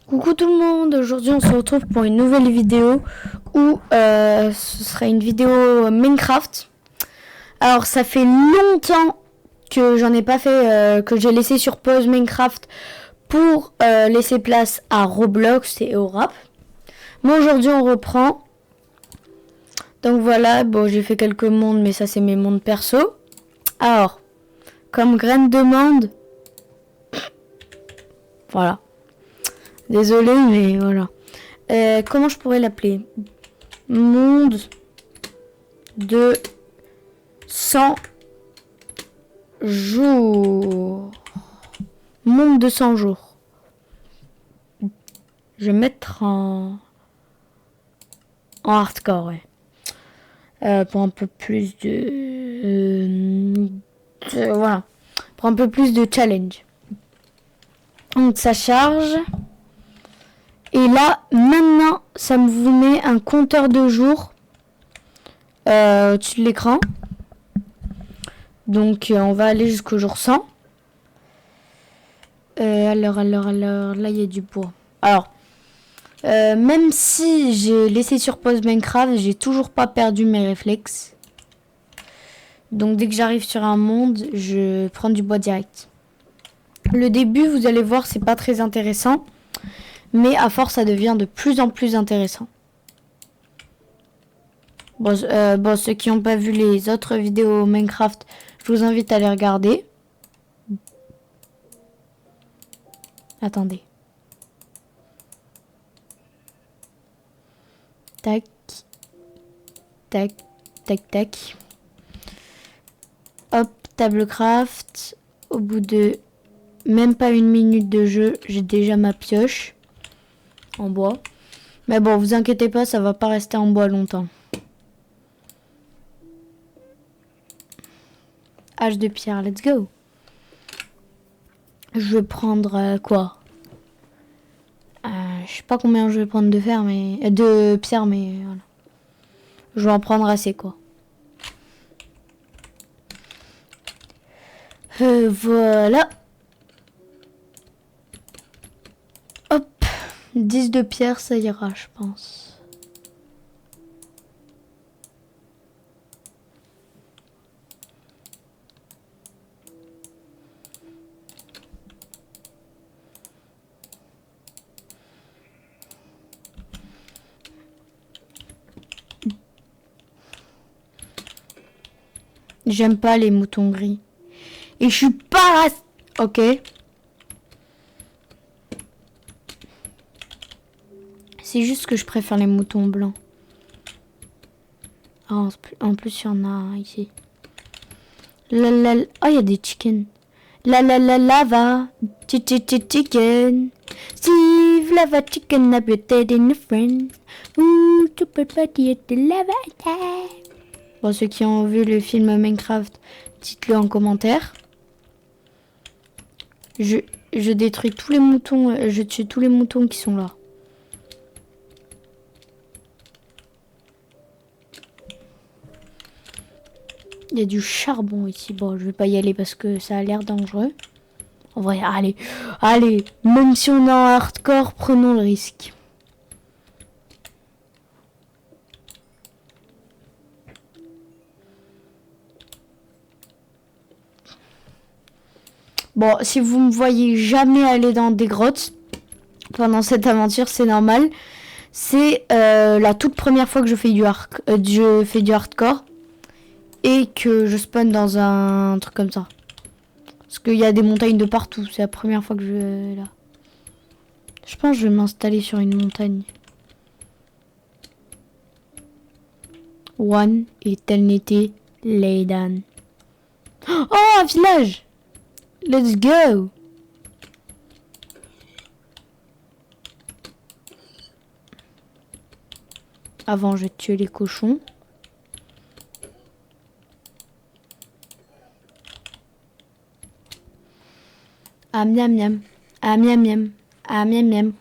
Coucou tout le monde, aujourd'hui on se retrouve pour une nouvelle vidéo où ce sera une vidéo Minecraft. Alors ça fait longtemps que j'en ai pas fait, que j'ai laissé sur pause Minecraft pour laisser place à Roblox et au rap. Mais aujourd'hui on reprend. Donc voilà, bon j'ai fait quelques mondes mais ça c'est mes mondes perso. Alors, comme Graine demande, voilà. Désolé mais voilà. Comment je pourrais l'appeler? Monde de 100 jours. Monde de 100 jours. Je vais mettre en hardcore, ouais. Pour un peu plus voilà. Pour un peu plus de challenge. Donc ça charge. Et là, maintenant, ça me vous met un compteur de jours au-dessus de l'écran. Donc on va aller jusqu'au jour 100. Alors, là il y a du bois. Alors, même si j'ai laissé sur pause Minecraft, j'ai toujours pas perdu mes réflexes. Donc dès que j'arrive sur un monde, je prends du bois direct. Le début, vous allez voir, c'est pas très intéressant. Mais à force, ça devient de plus en plus intéressant. Bon, ceux qui n'ont pas vu les autres vidéos Minecraft, je vous invite à les regarder. Attendez. Tac. Tac. Tac, tac. Hop, table craft. Au bout de même pas une minute de jeu, j'ai déjà ma pioche en bois. Mais bon, vous inquiétez pas, ça va pas rester en bois longtemps. Hache de pierre, let's go. Je vais prendre quoi? Je sais pas combien je vais prendre de fer, mais de pierre, mais voilà. Je vais en prendre assez, quoi. Voilà. Hop. 10 de pierre, ça ira, je pense. J'aime pas les moutons gris. Et je suis pas... Ok. C'est juste que je préfère les moutons blancs. Oh, en plus, il y en a ici. Oh, il y a des chickens. Lava. Chicken. Steve, lava chicken, have you dead in a friend? Ooh, super party at the lava attack. Bon, ceux qui ont vu le film Minecraft, dites-le en commentaire. Je détruis tous les moutons, je tue tous les moutons qui sont là. Il y a du charbon ici. Bon, je vais pas y aller parce que ça a l'air dangereux. En vrai, allez, même si on est en hardcore, prenons le risque. Bon, si vous me voyez jamais aller dans des grottes pendant cette aventure, c'est normal. C'est la toute première fois que je fais du hardcore et que je spawn dans un truc comme ça. Parce qu'il y a des montagnes de partout. C'est la première fois que je vais là. Je pense que je vais m'installer sur une montagne. One eternity later. Oh, un village! Let's go! Avant, je vais tuer les cochons. Ah miam miam. Ah miam miam. Ah miam miam.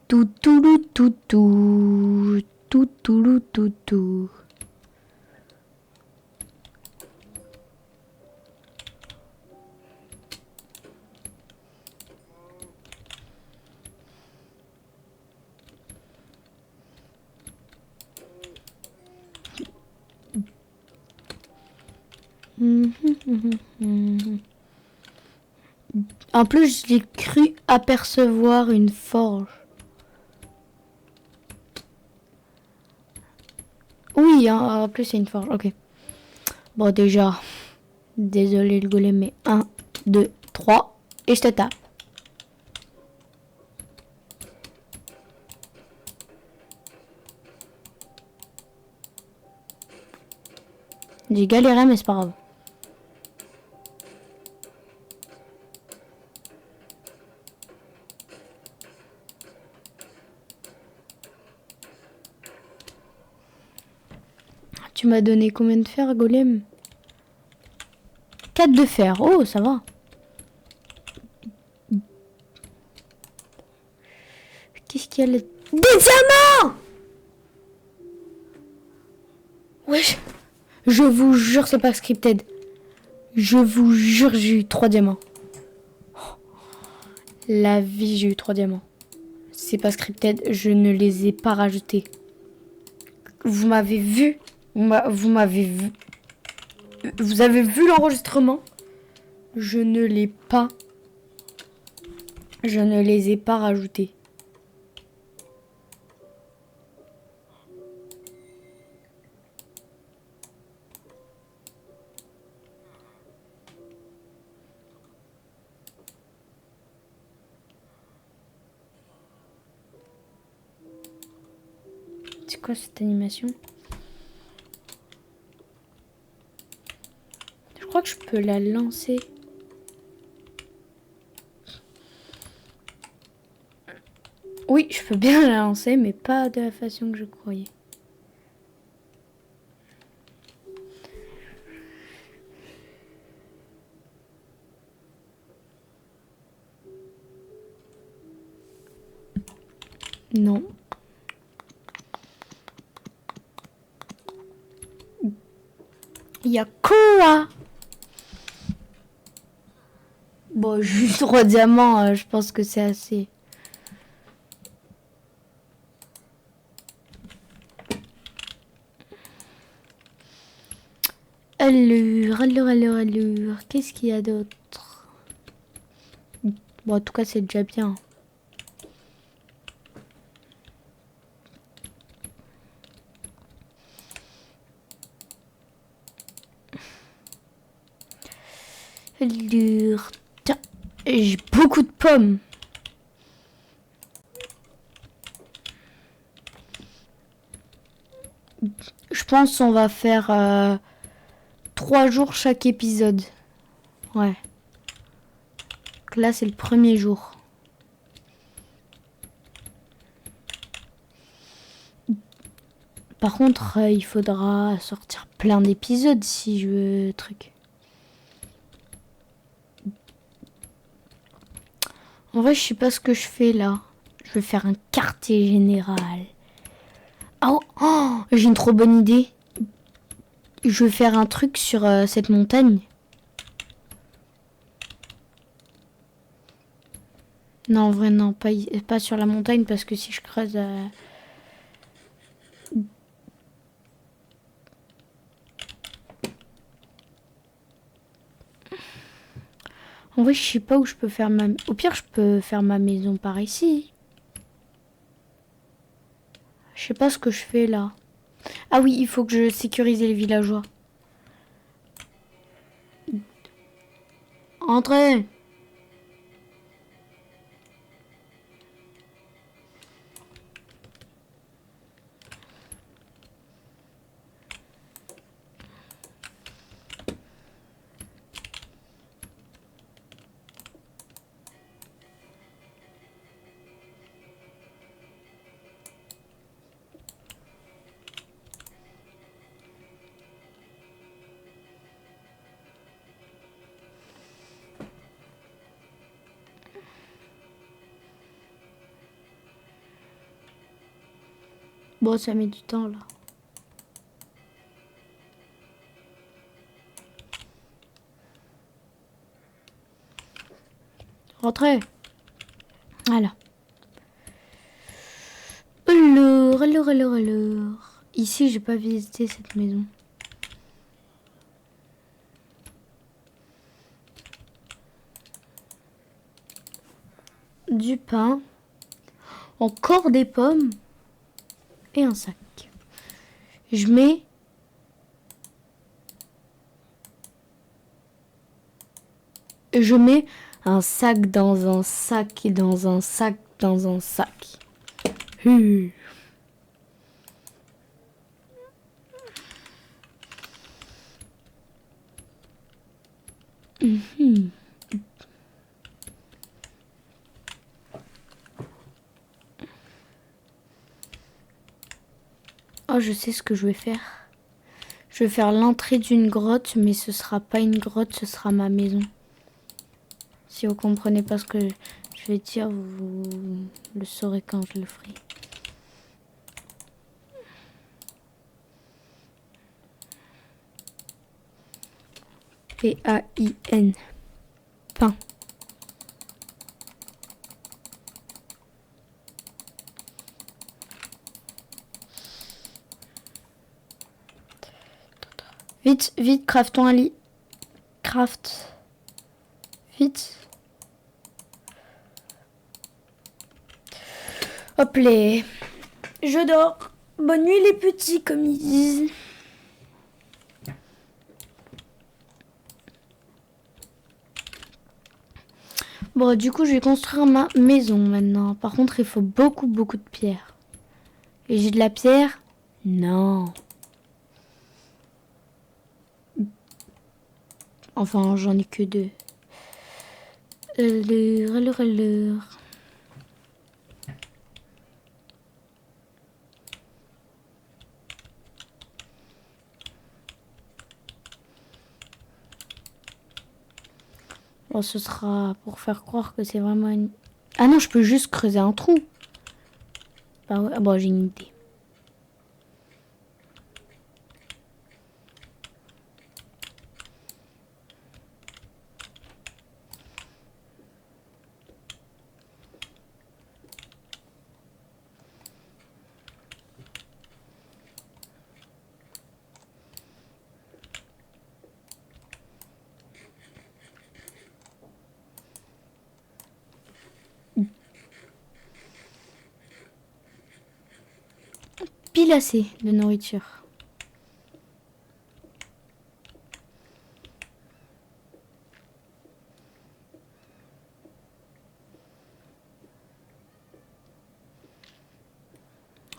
Tout tout tout tout tout tout tout tout. En plus, j'ai cru apercevoir une forge. Oui, hein, en plus, c'est une forge. Ok. Bon, déjà, désolé le golem, mais 1, 2, 3. Et je te tape. J'ai galéré, mais c'est pas grave. Tu m'as donné combien de fer, golem? 4 de fer. Oh, ça va. Qu'est-ce qu'il y a là? Des diamants! Wesh. Je vous jure, c'est pas scripted. Je vous jure, j'ai eu 3 diamants. La vie, j'ai eu 3 diamants. C'est pas scripted, je ne les ai pas rajoutés. Vous m'avez vu. Vous m'avez vu. Vous avez vu l'enregistrement? Je ne l'ai pas. Je ne les ai pas rajoutés. C'est quoi cette animation? Je crois que je peux la lancer. Oui, je peux bien la lancer, mais pas de la façon que je croyais. Non. Il y a quoi? Bon, juste 3 diamants, je pense que c'est assez. Allure. Qu'est-ce qu'il y a d'autre? Bon, en tout cas, c'est déjà bien. Allure. Tiens, j'ai beaucoup de pommes. Je pense qu'on va faire 3 jours chaque épisode. Ouais. Donc là, c'est le premier jour. Par contre, il faudra sortir plein d'épisodes si je veux truc. En vrai, je sais pas ce que je fais là. Je vais faire un quartier général. Oh, j'ai une trop bonne idée. Je vais faire un truc sur cette montagne. Non, en vrai, non, pas sur la montagne parce que si je creuse... En vrai, je sais pas où je peux faire ma... Au pire, je peux faire ma maison par ici. Je sais pas ce que je fais là. Ah oui, il faut que je sécurise les villageois. Entrez! Bon, ça met du temps là. Rentrez! Voilà. Alors. Ici, j'ai pas visité cette maison. du pain, encore des pommes et un sac. Je mets un sac dans un sac et dans un sac dans un sac. Oh, je sais ce que je vais faire. Je vais faire l'entrée d'une grotte, mais ce sera pas une grotte, ce sera ma maison. Si vous comprenez pas ce que je vais dire, vous le saurez quand je le ferai. P-A-I-N. Pain. Vite, vite, craftons un lit. Craft. Vite. Hop les. Je dors. Bonne nuit les petits, comme ils disent. Bon, du coup, je vais construire ma maison maintenant. Par contre, il faut beaucoup de pierres. Et j'ai de la pierre? Non. Enfin, j'en ai que 2. Alors. Bon, ce sera pour faire croire que c'est vraiment une... Ah non, je peux juste creuser un trou. Bah ouais, bon, j'ai une idée. Pile assez de nourriture.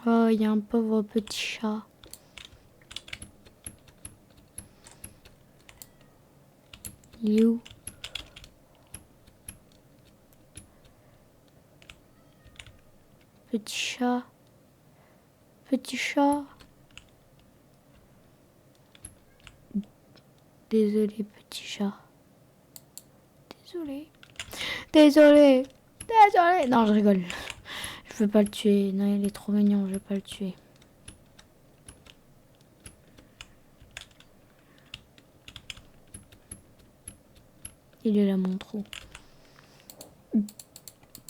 Oh, il y a un pauvre petit chat. Il est où? Petit chat. Petit chat. Désolé, petit chat. Désolé. Désolé. Désolé. Non, je rigole. Je veux pas le tuer. Non, il est trop mignon. Je veux pas le tuer. Il est là, mon trou.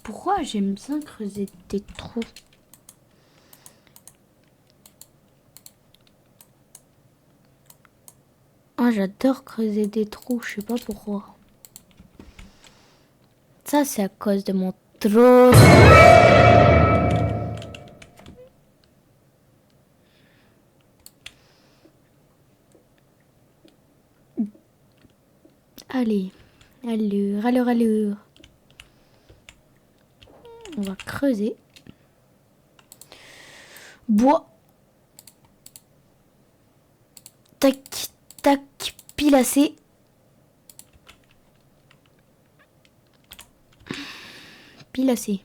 Pourquoi j'aime bien creuser des trous? Ah, j'adore creuser des trous. Je sais pas pourquoi. Ça, c'est à cause de mon trou. Allez. Allure. On va creuser. Bois. Tac, tac, pile assez. Pile assez.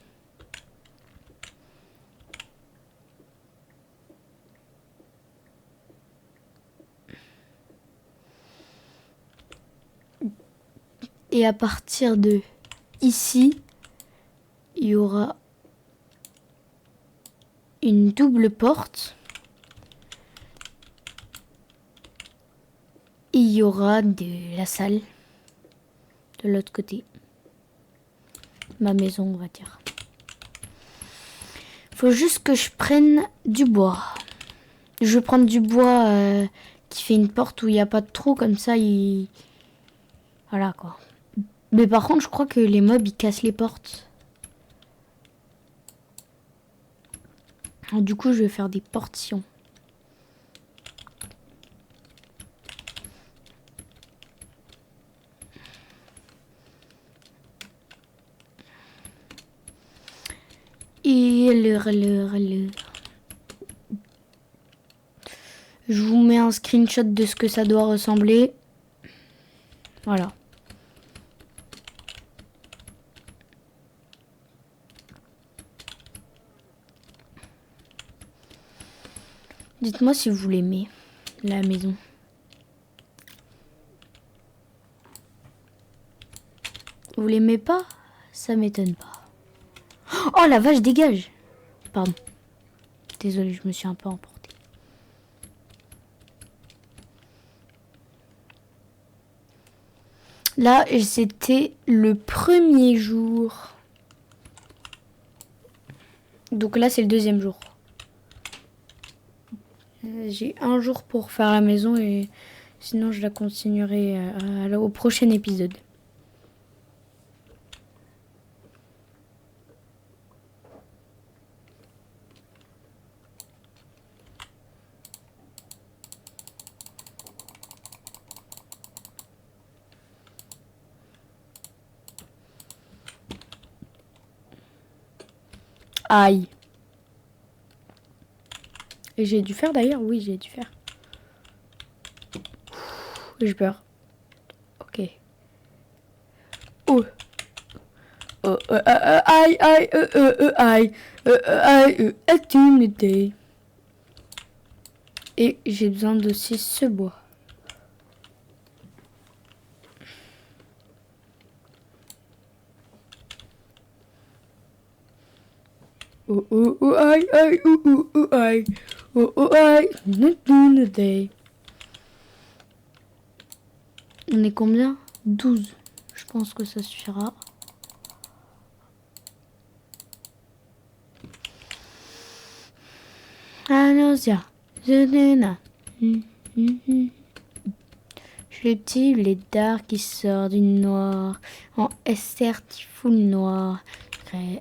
Et à partir de ici, il y aura une double porte. Et il y aura de la salle de l'autre côté. Ma maison, on va dire. Faut juste que je prenne du bois. Je vais prendre du bois qui fait une porte où il n'y a pas de trou, comme ça, voilà quoi. Mais par contre, je crois que les mobs, ils cassent les portes. Alors, du coup, je vais faire des portions. Et alors. Je vous mets un screenshot de ce que ça doit ressembler. Voilà. Dites-moi si vous l'aimez, la maison. Vous l'aimez pas? Ça m'étonne pas. Oh la vache, dégage! Pardon. Désolée, je me suis un peu emportée. Là, c'était le premier jour. Donc là, c'est le deuxième jour. J'ai un jour pour faire la maison et sinon je la continuerai au prochain épisode. Aïe. Et j'ai dû faire d'ailleurs, oui, j'ai dû faire. J'ai peur. Ok. Oh. Oh, aïe, aïe, aïe, aïe, activité. Et j'ai besoin de ce bois. Oh, oh, oh, aïe, aïe, aïe. Oh, aïe, activité. On est combien? 12. Je pense que ça suffira. Allons-y. Je suis le petit blédard qui sort du noir, en certifoule noir,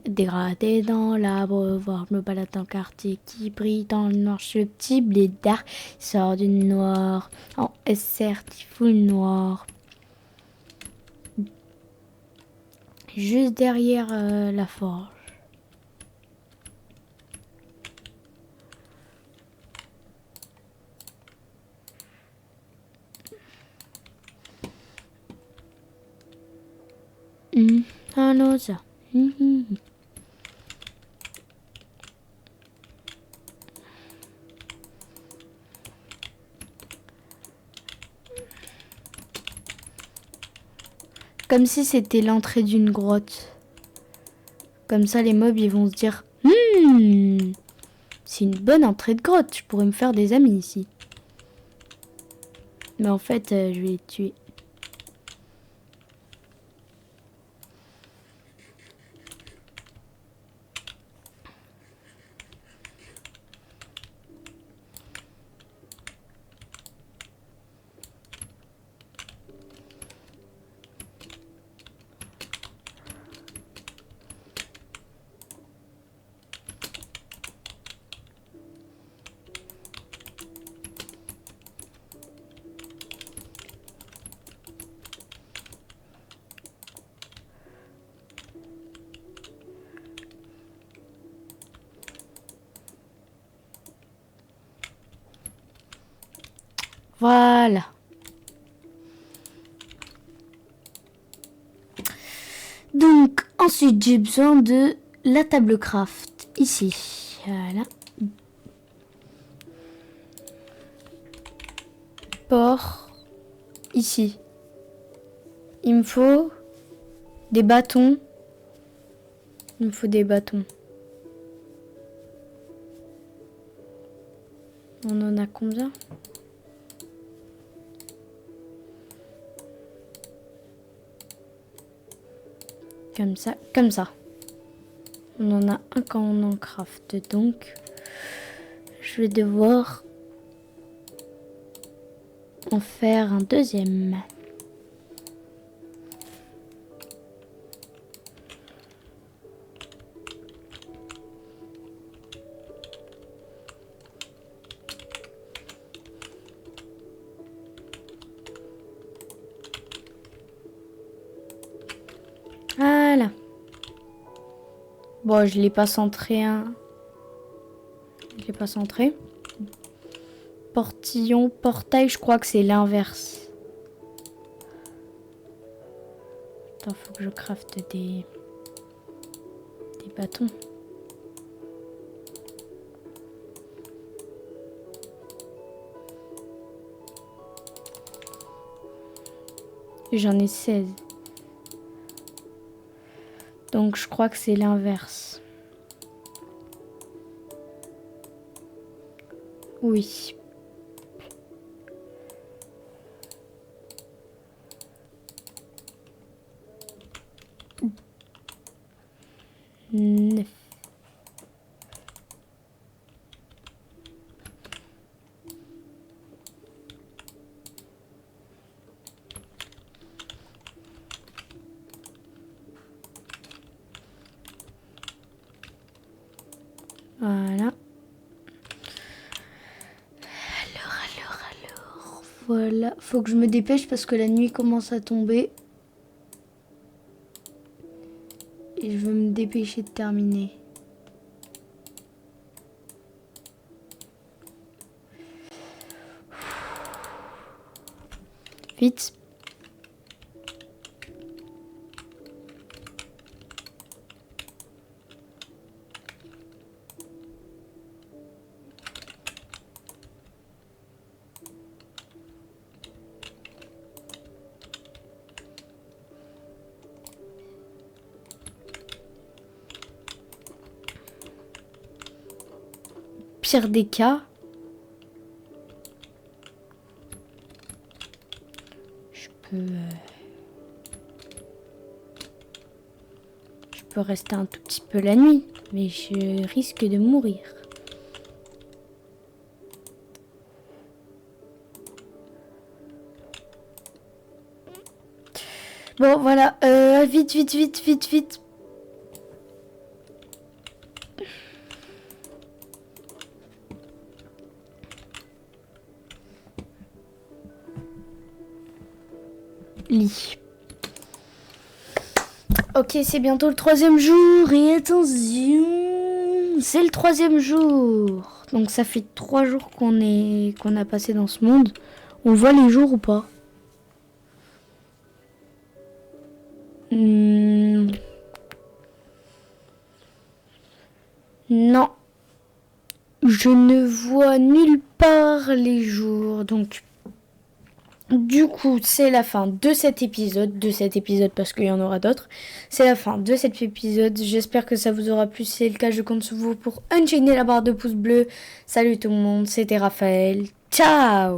dégradé dans l'arbre, voir me balade dans le quartier qui brille dans le noir. Je suis le petit blédard qui sort du noir, en certifoule noir. Juste derrière la forge. Allons, ça. Comme si c'était l'entrée d'une grotte. Comme ça, les mobs, ils vont se dire c'est une bonne entrée de grotte. Je pourrais me faire des amis ici. Mais en fait, je vais les tuer. Voilà. Donc, ensuite, j'ai besoin de la table craft. Ici. Voilà. Port. Ici. Il me faut des bâtons. Il me faut des bâtons. On en a combien? Comme ça, comme ça. On en a un quand on en craft. Donc, je vais devoir en faire un deuxième. Bon, je l'ai pas centré, hein. Je l'ai pas centré. Portillon, portail, je crois que c'est l'inverse. Attends, faut que je crafte des bâtons. J'en ai 16. Donc je crois que c'est l'inverse. Oui. Neuf. Voilà. Alors. Voilà. Faut que je me dépêche parce que la nuit commence à tomber. Et je veux me dépêcher de terminer. Vite. Pire des cas, je peux rester un tout petit peu la nuit, mais je risque de mourir. Bon, voilà, vite. Lit. Ok, c'est bientôt le 3e jour et attention, c'est le 3e jour. Donc ça fait 3 jours qu'on a passé dans ce monde. On voit les jours ou pas? Non. Je ne vois nulle part les jours. Donc du coup, c'est la fin de cet épisode. Parce qu'il y en aura d'autres. C'est la fin de cet épisode. J'espère que ça vous aura plu. Si c'est le cas, je compte sur vous pour unchainer la barre de pouces bleus. Salut tout le monde, c'était Raphaël. Ciao!